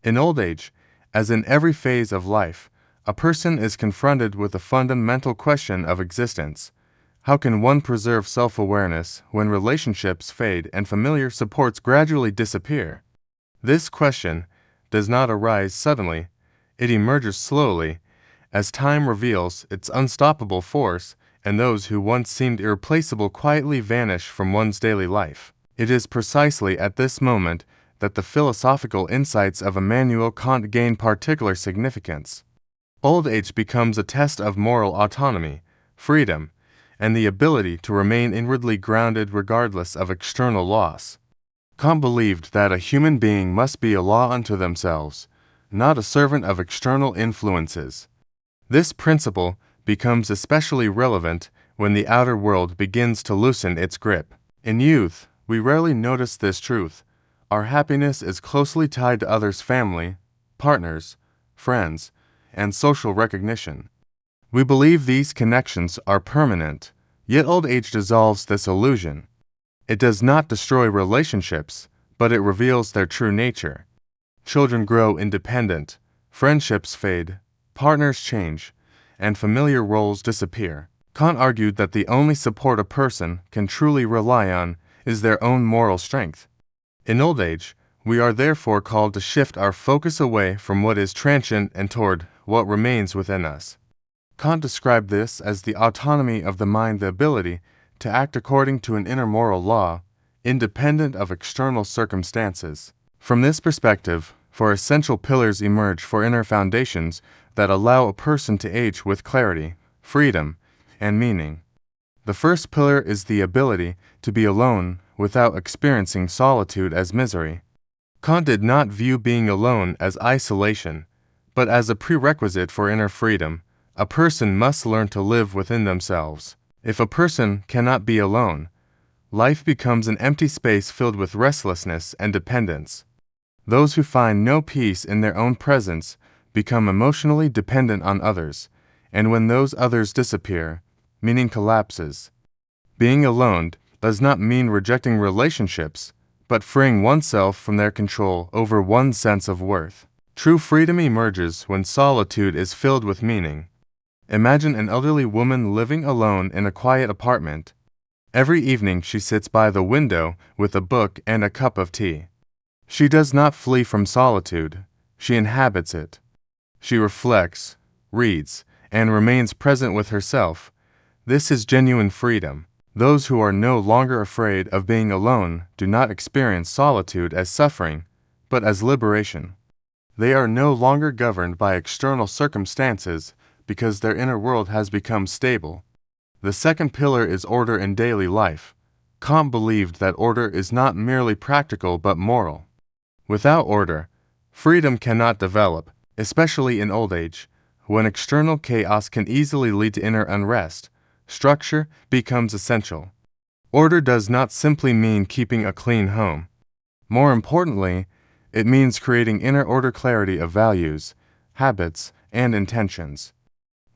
In old age, as in every phase of life, a person is confronted with the fundamental question of existence. How can one preserve self-awareness when relationships fade and familiar supports gradually disappear? This question does not arise suddenly, it emerges slowly, as time reveals its unstoppable force and those who once seemed irreplaceable quietly vanish from one's daily life. It is precisely at this moment that the philosophical insights of Immanuel Kant gain particular significance. Old age becomes a test of moral autonomy, freedom, and the ability to remain inwardly grounded regardless of external loss. Kant believed that a human being must be a law unto themselves, not a servant of external influences. This principle becomes especially relevant when the outer world begins to loosen its grip. In youth, we rarely notice this truth. Our happiness is closely tied to others' family, partners, friends, and social recognition. We believe these connections are permanent, yet old age dissolves this illusion. It does not destroy relationships, but it reveals their true nature. Children grow independent, friendships fade, partners change, and familiar roles disappear. Kant argued that the only support a person can truly rely on is their own moral strength. In old age, we are therefore called to shift our focus away from what is transient and toward what remains within us. Kant described this as the autonomy of the mind, the ability to act according to an inner moral law, independent of external circumstances. From this perspective, four essential pillars emerge for inner foundations that allow a person to age with clarity, freedom, and meaning. The first pillar is the ability to be alone without experiencing solitude as misery. Kant did not view being alone as isolation, but as a prerequisite for inner freedom. A person must learn to live within themselves. If a person cannot be alone, life becomes an empty space filled with restlessness and dependence. Those who find no peace in their own presence become emotionally dependent on others, and when those others disappear, meaning collapses. Being alone does not mean rejecting relationships, but freeing oneself from their control over one's sense of worth. True freedom emerges when solitude is filled with meaning. Imagine an elderly woman living alone in a quiet apartment. Every evening she sits by the window with a book and a cup of tea. She does not flee from solitude, she inhabits it. She reflects, reads, and remains present with herself. This is genuine freedom. Those who are no longer afraid of being alone do not experience solitude as suffering, but as liberation. They are no longer governed by external circumstances because their inner world has become stable. The second pillar is order in daily life. Kant believed that order is not merely practical but moral. Without order, freedom cannot develop, especially in old age, when external chaos can easily lead to inner unrest. Structure becomes essential. Order does not simply mean keeping a clean home. More importantly, it means creating inner order, clarity of values, habits, and intentions.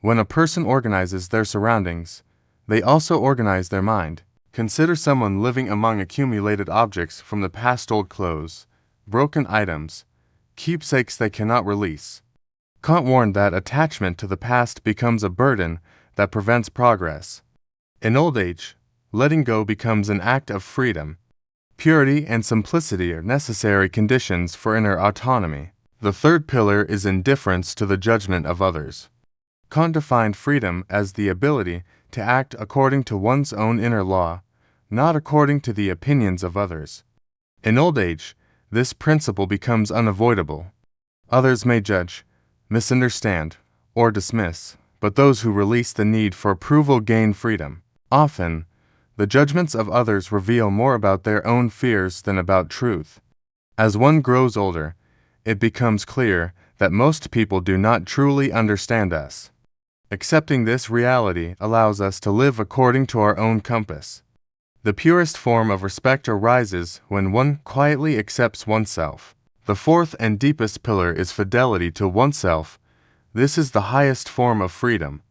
When a person organizes their surroundings, they also organize their mind. Consider someone living among accumulated objects from the past, old clothes, broken items, keepsakes they cannot release. Kant warned that attachment to the past becomes a burden that prevents progress. In old age, letting go becomes an act of freedom. Purity and simplicity are necessary conditions for inner autonomy. The third pillar is indifference to the judgment of others. Kant defined freedom as the ability to act according to one's own inner law, not according to the opinions of others. In old age, this principle becomes unavoidable. Others may judge, misunderstand, or dismiss, but those who release the need for approval gain freedom. Often, the judgments of others reveal more about their own fears than about truth. As one grows older, it becomes clear that most people do not truly understand us. Accepting this reality allows us to live according to our own compass. The purest form of respect arises when one quietly accepts oneself. The fourth and deepest pillar is fidelity to oneself. This is the highest form of freedom.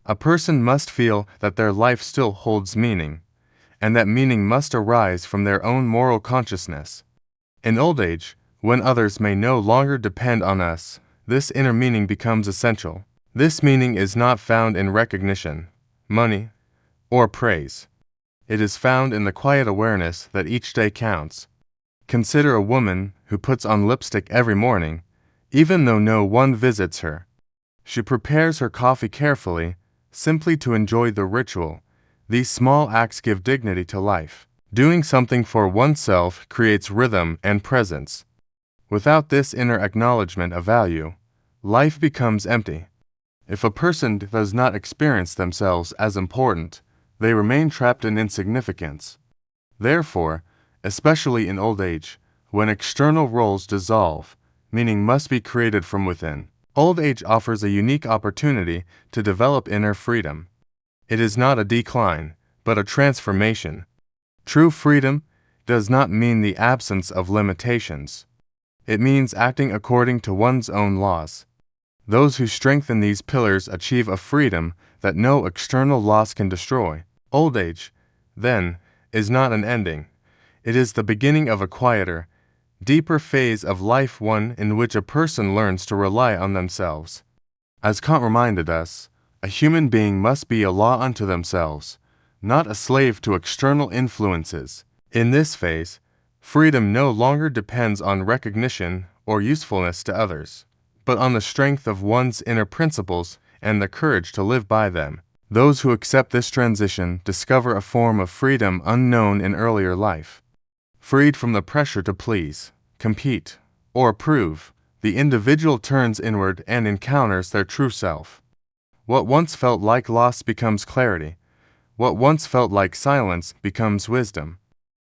A person must feel that their life still holds meaning, and that meaning must arise from their own moral consciousness. In old age, When others may no longer depend on us, this inner meaning becomes essential. This meaning is not found in recognition, money, or praise. It is found in the quiet awareness that each day counts. Consider a woman who puts on lipstick every morning, even though no one visits her. She prepares her coffee carefully, simply to enjoy the ritual. These small acts give dignity to life. Doing something for oneself creates rhythm and presence. Without this inner acknowledgement of value, life becomes empty. If a person does not experience themselves as important, they remain trapped in insignificance. Therefore, especially in old age, when external roles dissolve, meaning must be created from within. Old age offers a unique opportunity to develop inner freedom. It is not a decline, but a transformation. True freedom does not mean the absence of limitations. It means acting according to one's own laws. Those who strengthen these pillars achieve a freedom that no external loss can destroy. Old age, then, is not an ending. It is the beginning of a quieter, deeper phase of life, one in which a person learns to rely on themselves. As Kant reminded us, a human being must be a law unto themselves, not a slave to external influences. In this phase, freedom no longer depends on recognition or usefulness to others, but on the strength of one's inner principles and the courage to live by them. Those who accept this transition discover a form of freedom unknown in earlier life. Freed from the pressure to please, compete, or prove, the individual turns inward and encounters their true self. What once felt like loss becomes clarity. What once felt like silence becomes wisdom.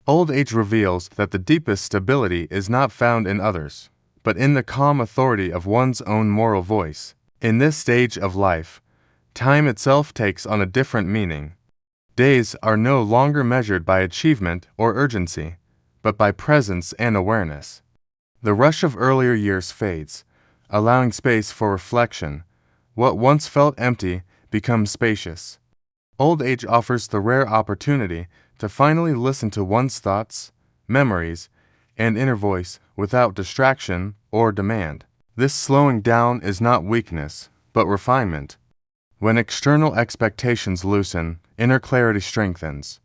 Old age reveals that the deepest stability is not found in others, but in the calm authority of one's own moral voice. In this stage of life, time itself takes on a different meaning. Days are no longer measured by achievement or urgency, but by presence and awareness. The rush of earlier years fades, allowing space for reflection. What once felt empty becomes spacious. Old age offers the rare opportunity to finally listen to one's thoughts, memories, and inner voice without distraction or demand. This slowing down is not weakness, but refinement. When external expectations loosen, inner clarity strengthens.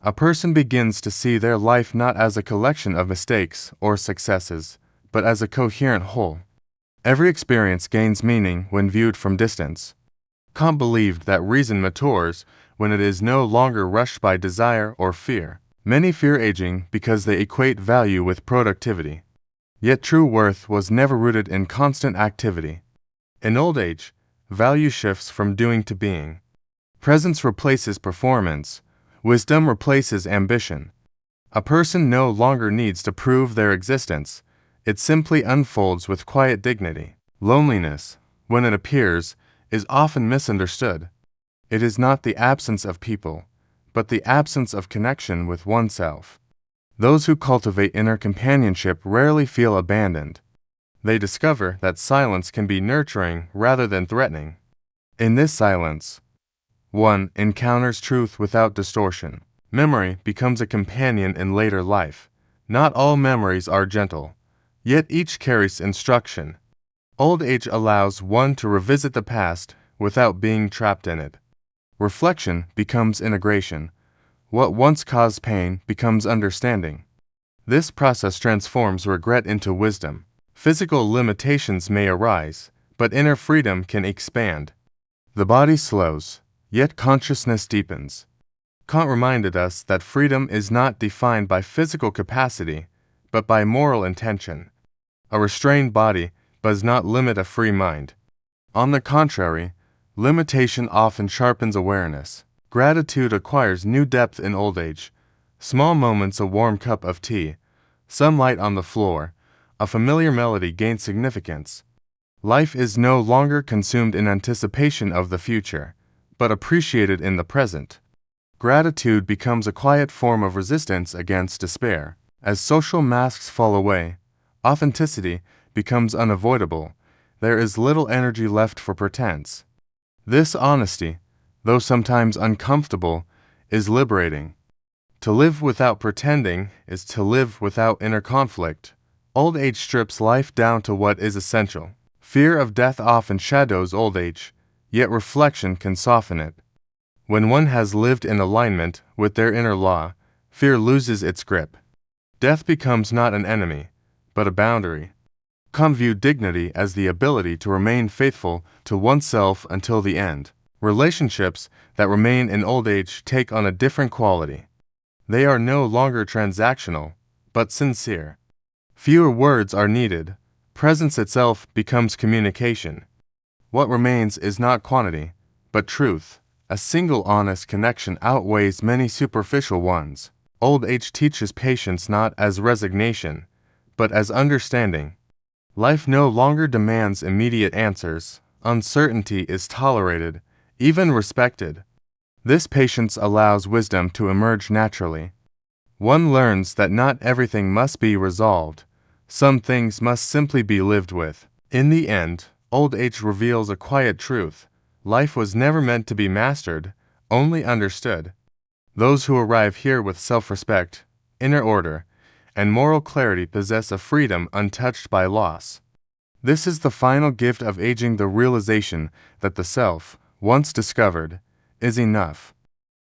A person begins to see their life not as a collection of mistakes or successes, but as a coherent whole. Every experience gains meaning when viewed from distance. Kant believed that reason matures when it is no longer rushed by desire or fear. Many fear aging because they equate value with productivity. Yet true worth was never rooted in constant activity. In old age, value shifts from doing to being. Presence replaces performance. Wisdom replaces ambition. A person no longer needs to prove their existence. It simply unfolds with quiet dignity. Loneliness, when it appears, is often misunderstood. It is not the absence of people, but the absence of connection with oneself. Those who cultivate inner companionship rarely feel abandoned. They discover that silence can be nurturing rather than threatening. In this silence, one encounters truth without distortion. Memory becomes a companion in later life. Not all memories are gentle, yet each carries instruction. Old age allows one to revisit the past without being trapped in it. Reflection becomes integration. What once caused pain becomes understanding. This process transforms regret into wisdom. Physical limitations may arise, but inner freedom can expand. The body slows, yet consciousness deepens. Kant reminded us that freedom is not defined by physical capacity, but by moral intention. A restrained body does not limit a free mind. On the contrary, limitation often sharpens awareness. Gratitude acquires new depth in old age. Small moments, a warm cup of tea, sunlight on the floor, a familiar melody gain significance. Life is no longer consumed in anticipation of the future, but appreciated in the present. Gratitude becomes a quiet form of resistance against despair. As social masks fall away, authenticity becomes unavoidable. There is little energy left for pretense. This honesty, though sometimes uncomfortable, is liberating. To live without pretending is to live without inner conflict. Old age strips life down to what is essential. Fear of death often shadows old age, yet reflection can soften it. When one has lived in alignment with their inner law, fear loses its grip. Death becomes not an enemy, but a boundary. Kant viewed dignity as the ability to remain faithful to oneself until the end. Relationships that remain in old age take on a different quality. They are no longer transactional, but sincere. Fewer words are needed. Presence itself becomes communication. What remains is not quantity, but truth. A single honest connection outweighs many superficial ones. Old age teaches patience not as resignation, but as understanding. Life no longer demands immediate answers. Uncertainty is tolerated, even respected. This patience allows wisdom to emerge naturally. One learns that not everything must be resolved. Some things must simply be lived with. In the end, old age reveals a quiet truth. Life was never meant to be mastered, only understood. Those who arrive here with self-respect, inner order, and moral clarity possess a freedom untouched by loss. This is the final gift of aging, the realization that the self, once discovered, is enough.